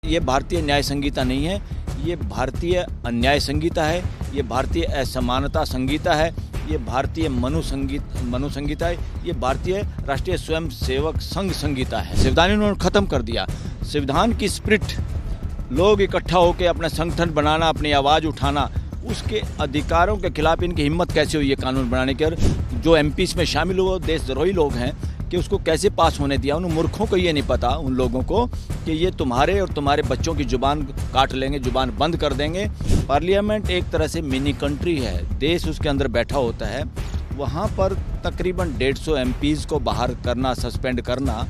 ये भारतीय न्याय संहिता नहीं है, ये भारतीय अन्याय संहिता है, ये भारतीय असमानता संहिता है, ये भारतीय मनु संहिता है, ये भारतीय राष्ट्रीय स्वयं सेवक संघ संहिता है। संविधान इन्होंने ख़त्म कर दिया। संविधान की स्पिरिट, लोग इकट्ठा होकर अपना संगठन बनाना, अपनी आवाज़ उठाना, उसके अधिकारों के खिलाफ इनकी हिम्मत कैसे हुई है कानून बनाने के। और जो एमपी इसमें शामिल हुए देशद्रोही लोग हैं कि उसको कैसे पास होने दिया। उन मूर्खों को ये नहीं पता, उन लोगों को, कि ये तुम्हारे और तुम्हारे बच्चों की जुबान काट लेंगे, जुबान बंद कर देंगे। पार्लियामेंट एक तरह से मिनी कंट्री है, देश उसके अंदर बैठा होता है। वहाँ पर तकरीबन 150 एमपीज़ को बाहर करना, सस्पेंड करना,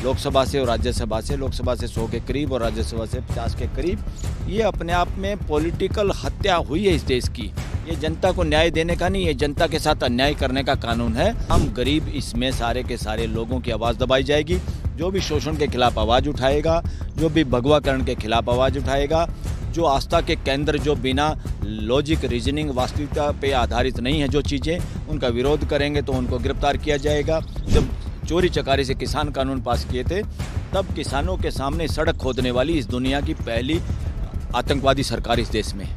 लोकसभा से और राज्यसभा से, लोकसभा से 100 के करीब और राज्यसभा से 50 के करीब, ये अपने आप में पॉलिटिकल हत्या हुई है इस देश की। ये जनता को न्याय देने का नहीं, ये जनता के साथ अन्याय करने का कानून है। हम गरीब, इसमें सारे के सारे लोगों की आवाज़ दबाई जाएगी। जो भी शोषण के खिलाफ आवाज़ उठाएगा, जो भी भगवाकरण के खिलाफ आवाज़ उठाएगा, जो आस्था के केंद्र, जो बिना लॉजिक, रीजनिंग, वास्तविकता पे आधारित नहीं है जो चीज़ें, उनका विरोध करेंगे तो उनको गिरफ्तार किया जाएगा। जब चोरी चकारी से किसान कानून पास किए थे, तब किसानों के सामने सड़क खोदने वाली इस दुनिया की पहली आतंकवादी सरकार इस देश में,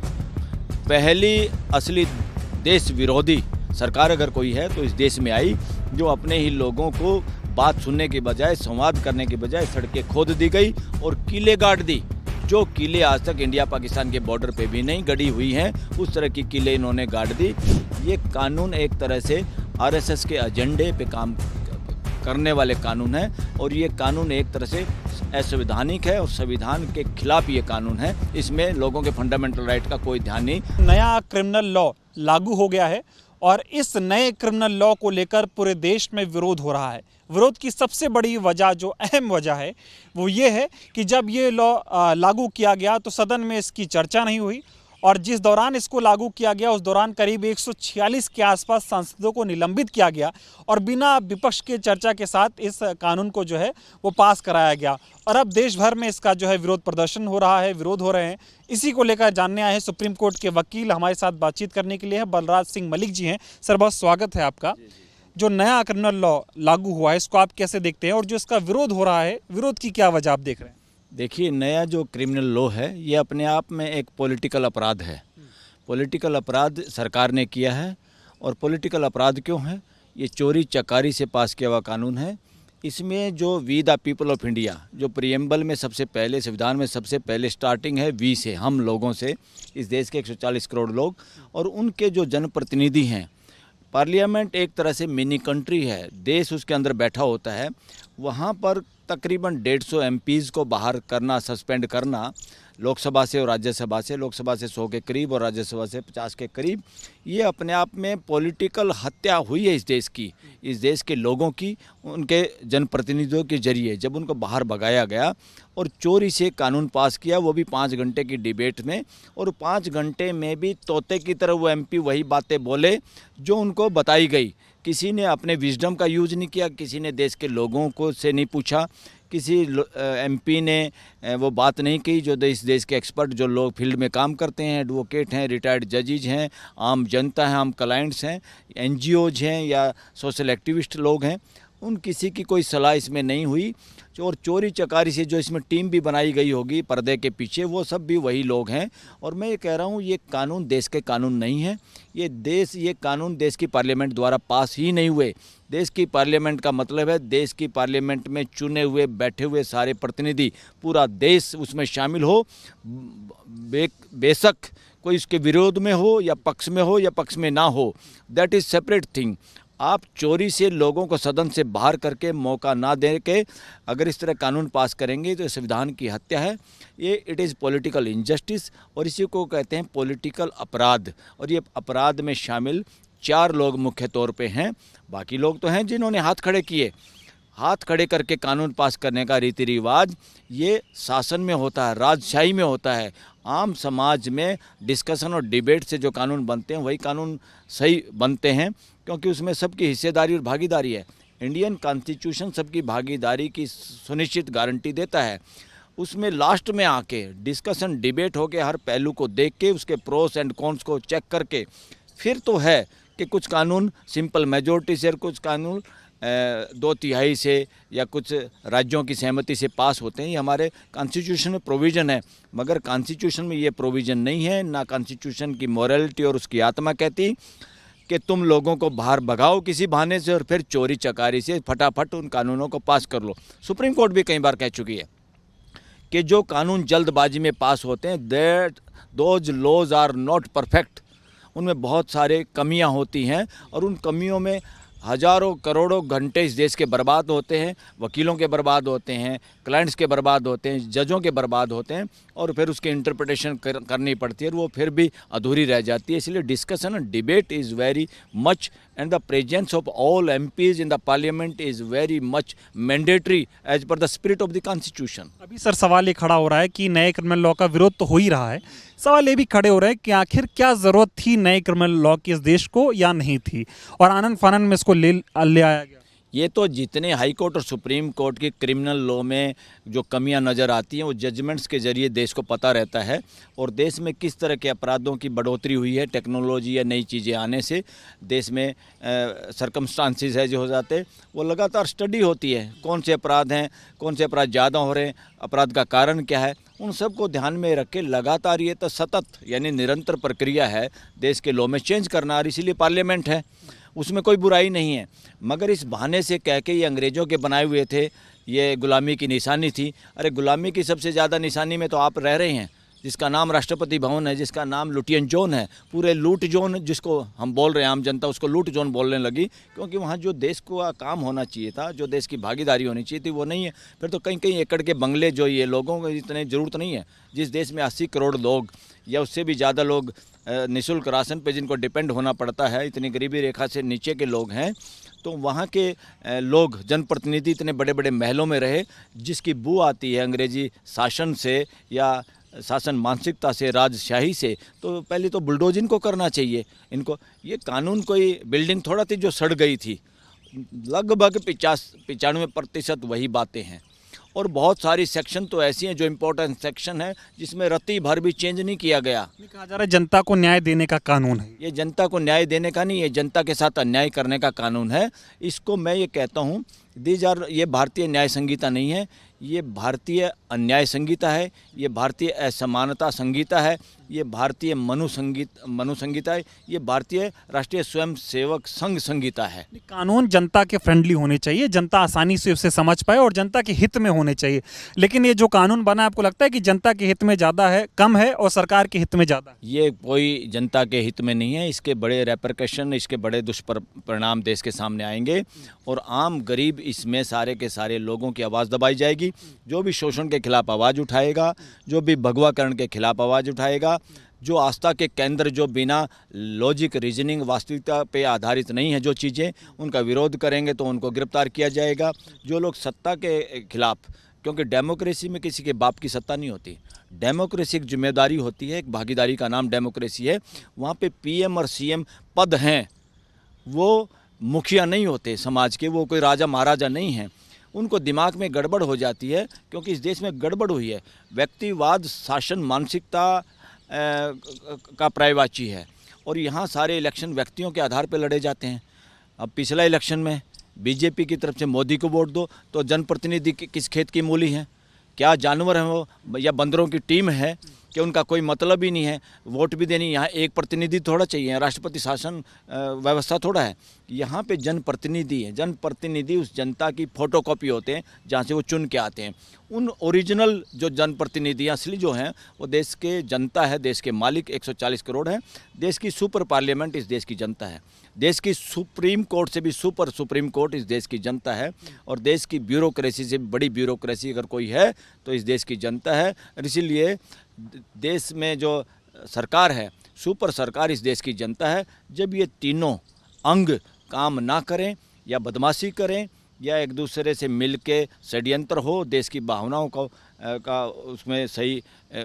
पहली असली देश विरोधी सरकार अगर कोई है तो इस देश में आई, जो अपने ही लोगों को बात सुनने के बजाय, संवाद करने के बजाय सड़कें खोद दी गई और किले गाड़ दी। जो किले आज तक इंडिया पाकिस्तान के बॉर्डर पे भी नहीं गड़ी हुई हैं, उस तरह की किले इन्होंने गाड़ दी। ये कानून एक तरह से आरएसएस के एजेंडे पे काम करने वाले कानून है, और ये कानून एक तरह से असंवैधानिक है और संविधान के खिलाफ ये कानून है। इसमें लोगों के फंडामेंटल राइट का कोई ध्यान नहीं। नया क्रिमिनल लॉ लागू हो गया है और इस नए क्रिमिनल लॉ को लेकर पूरे देश में विरोध हो रहा है। विरोध की सबसे बड़ी वजह, जो अहम वजह है, वो ये है कि जब ये लॉ लागू किया गया तो सदन में इसकी चर्चा नहीं हुई, और जिस दौरान इसको लागू किया गया उस दौरान करीब 146 के आसपास सांसदों को निलंबित किया गया और बिना विपक्ष के चर्चा के साथ इस कानून को जो है वो पास कराया गया। और अब देश भर में इसका जो है विरोध प्रदर्शन हो रहा है, विरोध हो रहे हैं। इसी को लेकर जानने आए हैं सुप्रीम कोर्ट के वकील, हमारे साथ बातचीत करने के लिए है बलराज सिंह मलिक जी हैं। सर, बहुत स्वागत है आपका। जो नया क्रिमिनल लॉ लागू हुआ है, इसको आप कैसे देखते हैं, और जो इसका विरोध हो रहा है, विरोध की क्या वजह आप देख रहे हैं? देखिए, नया जो क्रिमिनल लॉ है, ये अपने आप में एक पॉलिटिकल अपराध है। पॉलिटिकल अपराध सरकार ने किया है। और पॉलिटिकल अपराध क्यों है? ये चोरी चकारी से पास किया हुआ कानून है। इसमें जो we the people of India, जो प्रीएम्बल में सबसे पहले, संविधान में सबसे पहले स्टार्टिंग है वी से, हम लोगों से, इस देश के 140 करोड़ लोग और उनके जो जनप्रतिनिधि हैं। पार्लियामेंट एक तरह से मिनी कंट्री है, देश उसके अंदर बैठा होता है। वहाँ पर तकरीबन 150 एमपीज़ को बाहर करना, सस्पेंड करना, लोकसभा से और राज्यसभा से, लोकसभा से 100 के करीब और राज्यसभा से 50 के करीब, ये अपने आप में पॉलिटिकल हत्या हुई है इस देश की, इस देश के लोगों की, उनके जनप्रतिनिधियों के जरिए। जब उनको बाहर भगाया गया और चोरी से कानून पास किया, वो भी 5 घंटे की डिबेट में, और 5 घंटे में भी तोते की तरह वो एमपी वही बातें बोले जो उनको बताई गई। किसी ने अपने विजडम का यूज़ नहीं किया, किसी ने देश के लोगों को से नहीं पूछा, किसी एमपी ने वो बात नहीं की जो इस देश के एक्सपर्ट, जो लोग फील्ड में काम करते हैं, एडवोकेट हैं, रिटायर्ड जजेज हैं, आम जनता है, आम क्लाइंट्स हैं, एनजीओज हैं या सोशल एक्टिविस्ट लोग हैं, उन किसी की कोई सलाह इसमें नहीं हुई। और चोरी चकारी से जो इसमें टीम भी बनाई गई होगी पर्दे के पीछे, वो सब भी वही लोग हैं। और मैं ये कह रहा हूँ, ये कानून देश के कानून नहीं है। ये कानून देश की पार्लियामेंट द्वारा पास ही नहीं हुए। देश की पार्लियामेंट का मतलब है देश की पार्लियामेंट में चुने हुए, बैठे हुए सारे प्रतिनिधि, पूरा देश उसमें शामिल हो। बेशक कोई इसके विरोध में हो या पक्ष में हो या पक्ष में ना हो, दैट इज़ सेपरेट थिंग। आप चोरी से लोगों को सदन से बाहर करके, मौका ना दे के अगर इस तरह कानून पास करेंगे तो संविधान की हत्या है। ये इट इज़ पॉलिटिकल इनजस्टिस, और इसी को कहते हैं पॉलिटिकल अपराध। और ये अपराध में शामिल 4 लोग मुख्य तौर पे हैं। बाकी लोग तो हैं जिन्होंने हाथ खड़े किए। हाथ खड़े करके कानून पास करने का रीति रिवाज ये शासन में होता है, राजशाही में होता है। आम समाज में डिस्कशन और डिबेट से जो कानून बनते हैं वही कानून सही बनते हैं, क्योंकि उसमें सबकी हिस्सेदारी और भागीदारी है। इंडियन कॉन्स्टिट्यूशन सबकी भागीदारी की सुनिश्चित गारंटी देता है। उसमें लास्ट में आके डिस्कशन डिबेट होके, हर पहलू को देख के, उसके प्रोस एंड कॉन्स को चेक करके, फिर तो है कि कुछ कानून सिंपल मेजोरिटी से और कुछ कानून 2/3 से या कुछ राज्यों की सहमति से पास होते हैं। ये हमारे कॉन्स्टिट्यूशन में प्रोविज़न है, मगर कॉन्स्टिट्यूशन में ये प्रोविज़न नहीं है, ना कॉन्स्टिट्यूशन की मॉरलिटी और उसकी आत्मा कहती कि तुम लोगों को बाहर भगाओ किसी बहाने से और फिर चोरी चकारी से फटाफट उन कानूनों को पास कर लो। सुप्रीम कोर्ट भी कई बार कह चुकी है कि जो कानून जल्दबाजी में पास होते हैं, that those laws are not perfect, उनमें बहुत सारे कमियां होती हैं और उन कमियों में हज़ारों करोड़ों घंटे इस देश के बर्बाद होते हैं, वकीलों के बर्बाद होते हैं, क्लाइंट्स के बर्बाद होते हैं, जजों के बर्बाद होते हैं और फिर उसकी इंटरप्रिटेशन करनी पड़ती है और वो फिर भी अधूरी रह जाती है। इसलिए discussion and debate is very much and the presence of all MPs in the parliament is very much mandatory as per the spirit of the constitution. अभी सर सवाल ये खड़ा हो रहा है कि नए क्रिमिनल लॉ का विरोध तो हो ही रहा है, सवाल ये भी खड़े हो रहे हैं कि आखिर क्या ज़रूरत थी नए क्रिमिनल लॉ की इस देश को या नहीं थी, और आनंद फानन में इसको ले आया गया। ये तो जितने हाई कोर्ट और सुप्रीम कोर्ट की क्रिमिनल लॉ में जो कमियां नज़र आती हैं वो जजमेंट्स के ज़रिए देश को पता रहता है और देश में किस तरह के अपराधों की बढ़ोतरी हुई है टेक्नोलॉजी या नई चीज़ें आने से। देश में सरकमस्टांसिस है जो हो जाते वो लगातार स्टडी होती है, कौन से अपराध हैं, कौन से अपराध ज़्यादा हो रहे हैं, अपराध का कारण क्या है, उन सब को ध्यान में रख के लगातार ये तो सतत यानी निरंतर प्रक्रिया है देश के लॉ में चेंज करना, और इसीलिए पार्लियामेंट है, उसमें कोई बुराई नहीं है। मगर इस बहाने से कह के ये अंग्रेज़ों के बनाए हुए थे, ये गुलामी की निशानी थी। अरे गुलामी की सबसे ज़्यादा निशानी में तो आप रह रहे हैं, जिसका नाम राष्ट्रपति भवन है, जिसका नाम लुटियन जोन है, पूरे लूट जोन जिसको हम बोल रहे हैं, आम जनता उसको लूट जोन बोलने लगी, क्योंकि वहाँ जो देश को काम होना चाहिए था, जो देश की भागीदारी होनी चाहिए थी वो नहीं है। फिर तो कहीं कहीं एकड़ के बंगले जो ये लोगों को इतने ज़रूरत नहीं है। जिस देश में 80 करोड़ लोग या उससे भी ज़्यादा लोग निःशुल्क राशन पे जिनको डिपेंड होना पड़ता है, इतनी गरीबी रेखा से नीचे के लोग हैं, तो वहाँ के लोग जनप्रतिनिधि इतने बड़े बड़े महलों में रहे जिसकी बू आती है अंग्रेजी शासन से या शासन मानसिकता से, राजशाही से। तो पहले तो बुलडोज इनको करना चाहिए। इनको ये कानून कोई बिल्डिंग थोड़ा थी जो सड़ गई थी, लगभग 95% वही बातें हैं और बहुत सारी सेक्शन तो ऐसी हैं जो इम्पोर्टेंट सेक्शन है जिसमें रत्ती भर भी चेंज नहीं किया गया। कहा जा रहा है जनता को न्याय देने का कानून है, ये जनता को न्याय देने का नहीं, ये जनता के साथ अन्याय करने का कानून है। इसको मैं ये कहता हूँ ये भारतीय न्याय संहिता नहीं है, ये भारतीय अन्याय संहिता है, ये भारतीय असमानता संहिता है, ये भारतीय मनु संहिता है, ये भारतीय राष्ट्रीय स्वयं सेवक संघ संहिता है। कानून जनता के फ्रेंडली होने चाहिए, जनता आसानी से उसे समझ पाए और जनता के हित में होने चाहिए। लेकिन ये जो कानून बना, आपको लगता है कि जनता के हित में ज़्यादा है, कम है, और सरकार के हित में ज़्यादा है? ये कोई जनता के हित में नहीं है। इसके बड़े रेपरकशन, इसके बड़े दुष्परिणाम देश के सामने आएंगे और आम गरीब इसमें सारे के सारे लोगों की आवाज़ दबाई जाएगी। जो भी शोषण के खिलाफ आवाज़ उठाएगा, जो भी भगवाकरण के खिलाफ आवाज़ उठाएगा, जो आस्था के केंद्र जो बिना लॉजिक रीजनिंग वास्तविकता पे आधारित नहीं है जो चीज़ें, उनका विरोध करेंगे तो उनको गिरफ्तार किया जाएगा। जो लोग सत्ता के खिलाफ, क्योंकि डेमोक्रेसी में किसी के बाप की सत्ता नहीं होती, डेमोक्रेसी एक जिम्मेदारी होती है, एक भागीदारी का नाम डेमोक्रेसी है। वहाँ पे पीएम और सीएम पद हैं, वो मुखिया नहीं होते समाज के, वो कोई राजा महाराजा नहीं हैं। उनको दिमाग में गड़बड़ हो जाती है क्योंकि इस देश में गड़बड़ हुई है। व्यक्तिवाद शासन मानसिकता का पर्यायवाची है और यहाँ सारे इलेक्शन व्यक्तियों के आधार पर लड़े जाते हैं। अब पिछला इलेक्शन में बीजेपी की तरफ से मोदी को वोट दो तो जनप्रतिनिधि किस खेत की मूली हैं? क्या जानवर हैं वो या बंदरों की टीम है कि उनका कोई मतलब ही नहीं है? वोट भी देनी, यहाँ एक प्रतिनिधि थोड़ा चाहिए, राष्ट्रपति शासन व्यवस्था थोड़ा है। यहाँ पे जनप्रतिनिधि है, जनप्रतिनिधि उस जनता की फोटोकॉपी होते हैं जहाँ से वो चुन के आते हैं। उन ओरिजिनल जो जनप्रतिनिधि असली जो हैं वो देश के जनता है, देश के मालिक 140 करोड़ हैं। देश की सुपर पार्लियामेंट इस देश की जनता है, देश की सुप्रीम कोर्ट से भी सुपर सुप्रीम कोर्ट इस देश की जनता है, और देश की ब्यूरोक्रेसी से बड़ी ब्यूरोक्रेसी अगर कोई है तो इस देश की जनता है। इसीलिए देश में जो सरकार है, सुपर सरकार इस देश की जनता है। जब ये तीनों अंग काम ना करें या बदमाशी करें या एक दूसरे से मिल के षड्यंत्र हो, देश की भावनाओं का उसमें सही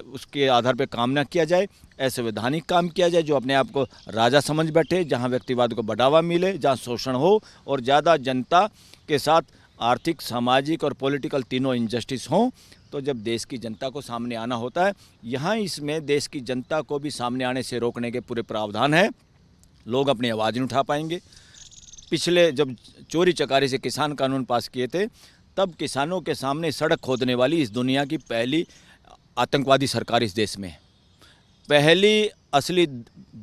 उसके आधार पर काम ना किया जाए, असंवैधानिक काम किया जाए, जो अपने आप को राजा समझ बैठे, जहां व्यक्तिवाद को बढ़ावा मिले, जहां शोषण हो और ज़्यादा जनता के साथ आर्थिक, सामाजिक और पॉलिटिकल तीनों इनजस्टिस हों, तो जब देश की जनता को सामने आना होता है, यहाँ इसमें देश की जनता को भी सामने आने से रोकने के पूरे प्रावधान है। लोग अपनी आवाज़ नहीं उठा पाएंगे, पिछले जब चोरी चकारी से किसान कानून पास किए थे, तब किसानों के सामने सड़क खोदने वाली इस दुनिया की पहली आतंकवादी सरकार इस देश में है। पहली असली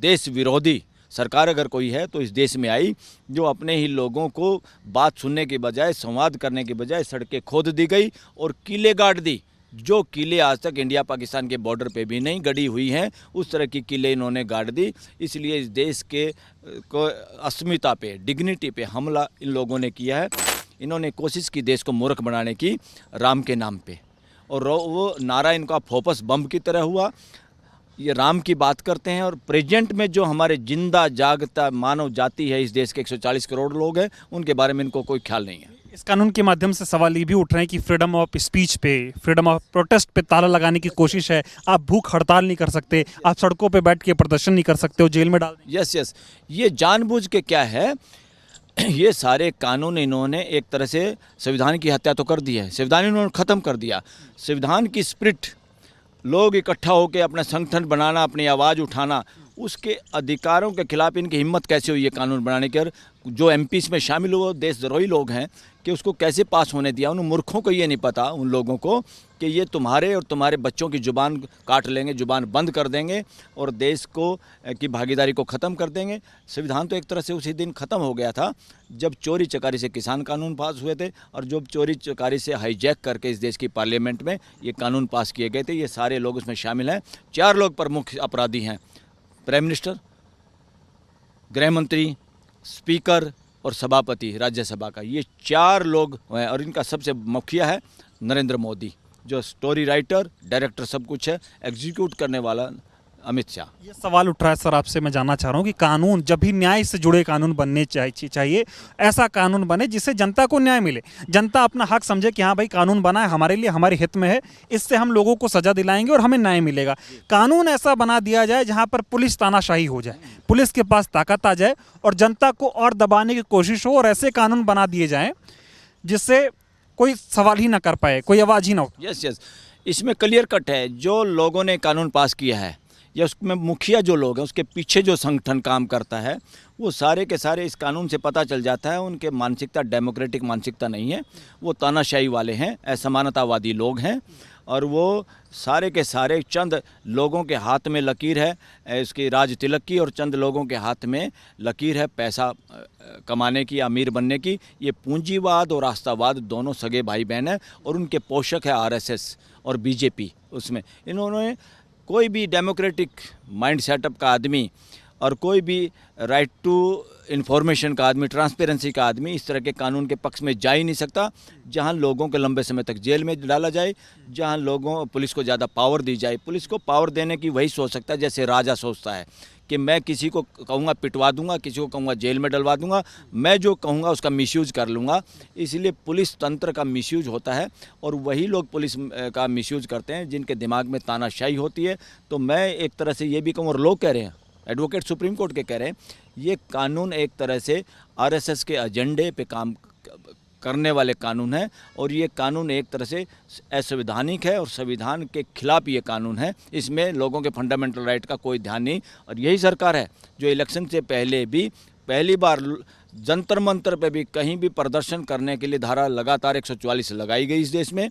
देश विरोधी सरकार अगर कोई है तो इस देश में आई, जो अपने ही लोगों को बात सुनने के बजाय, संवाद करने के बजाय सड़कें खोद दी गई और किले गाड़ दी। जो किले आज तक इंडिया पाकिस्तान के बॉर्डर पे भी नहीं गड़ी हुई हैं, उस तरह की किले इन्होंने गाड़ दी। इसलिए इस देश के अस्मिता पे, डिग्निटी पे हमला इन लोगों ने किया है। इन्होंने कोशिश की देश को मूर्ख बनाने की राम के नाम पे, और वो नारा इनका फोकस बम की तरह हुआ। ये राम की बात करते हैं और प्रेजेंट में जो हमारे जिंदा जागता मानव जाति है इस देश के 140 करोड़ लोग हैं, उनके बारे में इनको कोई ख्याल नहीं है। इस कानून के माध्यम से सवाल ये भी उठ रहे हैं कि फ्रीडम ऑफ स्पीच पे, फ्रीडम ऑफ प्रोटेस्ट पे ताला लगाने की कोशिश है। आप भूख हड़ताल नहीं कर सकते, आप सड़कों पे बैठ के प्रदर्शन नहीं कर सकते हो, जेल में डाल देंगे। यस, ये जानबूझ के क्या है, ये सारे कानून इन्होंने एक तरह से संविधान की हत्या तो कर दी है। संविधान इन्होंने ख़त्म कर दिया। संविधान की स्पिरिट, लोग इकट्ठा होकर अपना संगठन बनाना, अपनी आवाज़ उठाना, उसके अधिकारों के खिलाफ इनकी हिम्मत कैसे हुई ये कानून बनाने की। और जो एमपी में शामिल हुए देशद्रोही लोग हैं कि उसको कैसे पास होने दिया। उन मूर्खों को ये नहीं पता, उन लोगों को, कि ये तुम्हारे और तुम्हारे बच्चों की ज़ुबान काट लेंगे, ज़ुबान बंद कर देंगे और देश को की भागीदारी को ख़त्म कर देंगे। संविधान तो एक तरह से उसी दिन ख़त्म हो गया था जब चोरी चकारी से किसान कानून पास हुए थे, और जब चोरी चकारी से हाईजैक करके इस देश की पार्लियामेंट में ये कानून पास किए गए थे। ये सारे लोग उसमें शामिल हैं। 4 लोग प्रमुख अपराधी हैं, प्राइम मिनिस्टर, गृह मंत्री, स्पीकर और सभापति राज्यसभा का। ये 4 लोग हैं और इनका सबसे मुखिया है नरेंद्र मोदी, जो स्टोरी राइटर, डायरेक्टर सब कुछ है, एग्जीक्यूट करने वाला अमित शाह। ये सवाल उठ रहा है सर, आपसे मैं जानना चाह रहा हूँ कि कानून, जब भी न्याय से जुड़े कानून बनने चाहिए, ऐसा कानून बने जिससे जनता को न्याय मिले, जनता अपना हक समझे कि हाँ भाई कानून बना है हमारे लिए, हमारे हित में है, इससे हम लोगों को सजा दिलाएंगे और हमें न्याय मिलेगा। कानून ऐसा बना दिया जाए जहाँ पर पुलिस तानाशाही हो जाए, पुलिस के पास ताकत आ जाए और जनता को और दबाने की कोशिश हो, और ऐसे कानून बना दिए जाएँ जिससे कोई सवाल ही ना कर पाए, कोई आवाज़ ही ना हो। यस, इसमें क्लियर कट है। जो लोगों ने कानून पास किया है या उसमें मुखिया जो लोग हैं, उसके पीछे जो संगठन काम करता है, वो सारे के सारे इस कानून से पता चल जाता है उनके मानसिकता डेमोक्रेटिक मानसिकता नहीं है। वो तानाशाही वाले हैं, असमानतावादी लोग हैं, और वो सारे के सारे चंद लोगों के हाथ में लकीर है इसकी राज तिलक की, और चंद लोगों के हाथ में लकीर है पैसा कमाने की, अमीर बनने की। ये पूंजीवाद और आस्थावाद दोनों सगे भाई बहन हैं, और उनके पोषक है आरएसएस और बीजेपी। उसमें इन्होंने कोई भी डेमोक्रेटिक माइंड सेटअप का आदमी और कोई भी राइट टू इन्फॉर्मेशन का आदमी, ट्रांसपेरेंसी का आदमी इस तरह के कानून के पक्ष में जा ही नहीं सकता, जहां लोगों को लंबे समय तक जेल में डाला जाए, जहां पुलिस को ज़्यादा पावर दी जाए। पुलिस को पावर देने की वही सोच सकता है जैसे राजा सोचता है कि मैं किसी को कहूँगा पिटवा दूंगा, किसी को कहूँगा जेल में डलवा दूंगा, मैं जो कहूँगा उसका मिसयूज कर लूँगा। इसलिए पुलिस तंत्र का मिसयूज होता है, और वही लोग पुलिस का मिसयूज करते हैं जिनके दिमाग में तानाशाही होती है। तो मैं एक तरह से ये भी कहूँ, और लोग कह रहे हैं, एडवोकेट सुप्रीम कोर्ट के कह रहे हैं, ये कानून एक तरह से आरएसएस के एजेंडे पे काम करने वाले कानून है, और ये कानून एक तरह से असंवैधानिक है और संविधान के खिलाफ ये कानून है। इसमें लोगों के फंडामेंटल राइट का कोई ध्यान नहीं। और यही सरकार है जो इलेक्शन से पहले भी पहली बार जंतर मंतर पे भी कहीं भी प्रदर्शन करने के लिए धारा लगातार 144 लगाई गई इस देश में।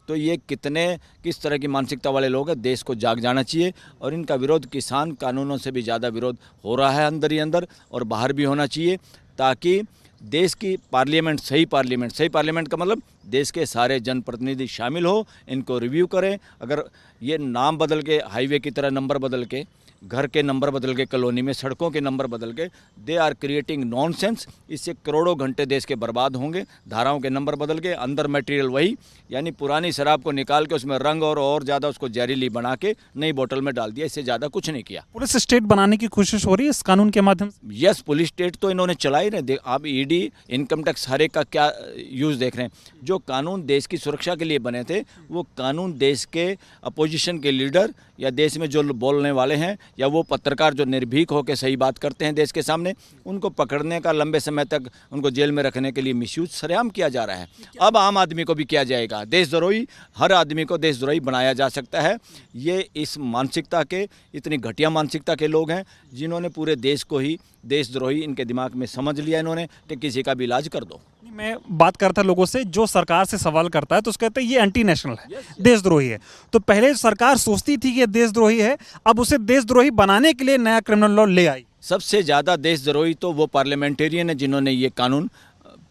तो ये किस तरह की मानसिकता वाले लोग हैं, देश को जाग जाना चाहिए। और इनका विरोध किसान कानूनों से भी ज़्यादा विरोध हो रहा है अंदर ही अंदर, और बाहर भी होना चाहिए, ताकि देश की पार्लियामेंट सही पार्लियामेंट का मतलब देश के सारे जनप्रतिनिधि शामिल हो, इनको रिव्यू करें। अगर ये नाम बदल के, हाईवे की तरह नंबर बदल के, घर के नंबर बदल के, कॉलोनी में सड़कों के नंबर बदल के, दे आर क्रिएटिंग नॉनसेंस। इससे करोड़ों घंटे देश के बर्बाद होंगे। धाराओं के नंबर बदल के, अंदर मटेरियल वही, यानी पुरानी शराब को निकाल के उसमें रंग और ज़्यादा उसको जहरीली बना के नई बोतल में डाल दिया। इससे ज़्यादा कुछ नहीं किया। पुलिस स्टेट बनाने की कोशिश हो रही है इस कानून के माध्यम से। यस, पुलिस स्टेट तो इन्होंने चला ही नहीं। आप ईडी, इनकम टैक्स, हर एक का क्या यूज़ देख रहे हैं। जो कानून देश की सुरक्षा के लिए बने थे, वो कानून देश के अपोजिशन के लीडर या देश में जो बोलने वाले हैं या वो पत्रकार जो निर्भीक होकर सही बात करते हैं देश के सामने, उनको पकड़ने का, लंबे समय तक उनको जेल में रखने के लिए मिसयूज सरेआम किया जा रहा है। अब आम आदमी को भी किया जाएगा। देशद्रोही, हर आदमी को देशद्रोही बनाया जा सकता है। ये इस मानसिकता के, इतनी घटिया मानसिकता के लोग हैं जिन्होंने पूरे देश को ही देशद्रोही इनके दिमाग में समझ लिया इन्होंने कि किसी का भी इलाज कर दो। मैं बात करता लोगों से, जो सरकार से सवाल करता है तो उसको कहते हैं ये एंटी नेशनल है, देशद्रोही है। तो पहले सरकार सोचती थी कि ये देशद्रोही है, अब उसे देशद्रोही बनाने के लिए नया क्रिमिनल लॉ ले आई। सबसे ज़्यादा देशद्रोही तो वो पार्लियामेंटेरियन है जिन्होंने ये कानून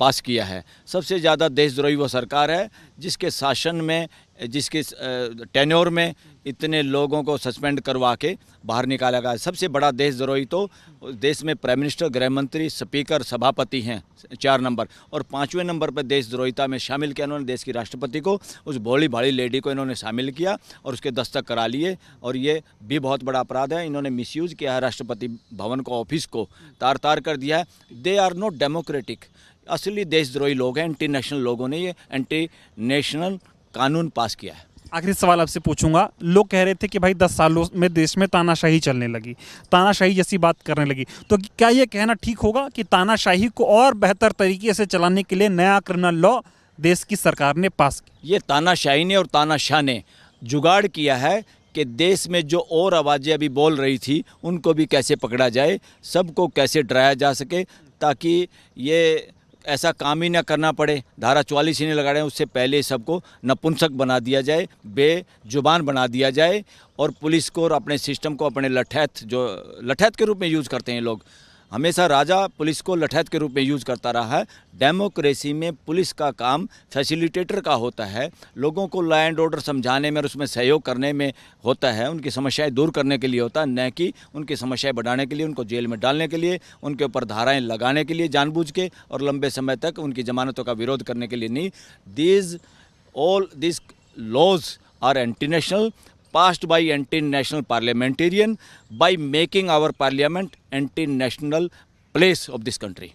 पास किया है। सबसे ज़्यादा देशद्रोही वो सरकार है जिसके शासन में, जिसके टेन्योर में इतने लोगों को सस्पेंड करवा के बाहर निकाला गया। सबसे बड़ा देशद्रोही तो देश में प्राइम मिनिस्टर, गृह मंत्री, स्पीकर, सभापति हैं 4 नंबर, और 5वें नंबर पर देशद्रोहिता में शामिल किया इन्होंने देश की राष्ट्रपति को। उस भोली भाली लेडी को इन्होंने शामिल किया और उसके दस्तक करा लिए, और ये भी बहुत बड़ा अपराध है। इन्होंने मिसयूज़ किया है राष्ट्रपति भवन को, ऑफिस को तार तार कर दिया है। They are not democratic. असली देशद्रोही लोग हैं, एंटी नेशनल लोगों ने ये एंटी नेशनल कानून पास किया है। आखिरी सवाल आपसे पूछूंगा, लोग कह रहे थे कि भाई 10 सालों में देश में तानाशाही चलने लगी, तानाशाही जैसी बात करने लगी, तो क्या ये कहना ठीक होगा कि तानाशाही को और बेहतर तरीके से चलाने के लिए नया क्रिमिनल लॉ देश की सरकार ने पास किया? ये तानाशाही ने और तानाशाह ने जुगाड़ किया है कि देश में जो और आवाज़ें अभी बोल रही थी उनको भी कैसे पकड़ा जाए, सबको कैसे डराया जा सके, ताकि ये ऐसा काम ही ना करना पड़े। धारा 44 ही नहीं लगा रहे हैं, उससे पहले सबको नपुंसक बना दिया जाए, बेजुबान बना दिया जाए, और पुलिस को और अपने सिस्टम को अपने लठैत, जो लठैत के रूप में यूज़ करते हैं लोग, हमेशा राजा पुलिस को लठैत के रूप में यूज़ करता रहा है। डेमोक्रेसी में पुलिस का काम फैसिलिटेटर का होता है, लोगों को लॉ एंड ऑर्डर समझाने में और उसमें सहयोग करने में होता है, उनकी समस्याएं दूर करने के लिए होता है, न कि उनकी समस्याएं बढ़ाने के लिए, उनको जेल में डालने के लिए, उनके ऊपर धाराएं लगाने के लिए जानबूझ के, और लंबे समय तक उनकी जमानतों का विरोध करने के लिए नहीं। All this laws are anti national, passed by anti-national parliamentarian by making our parliament anti-national place of this country.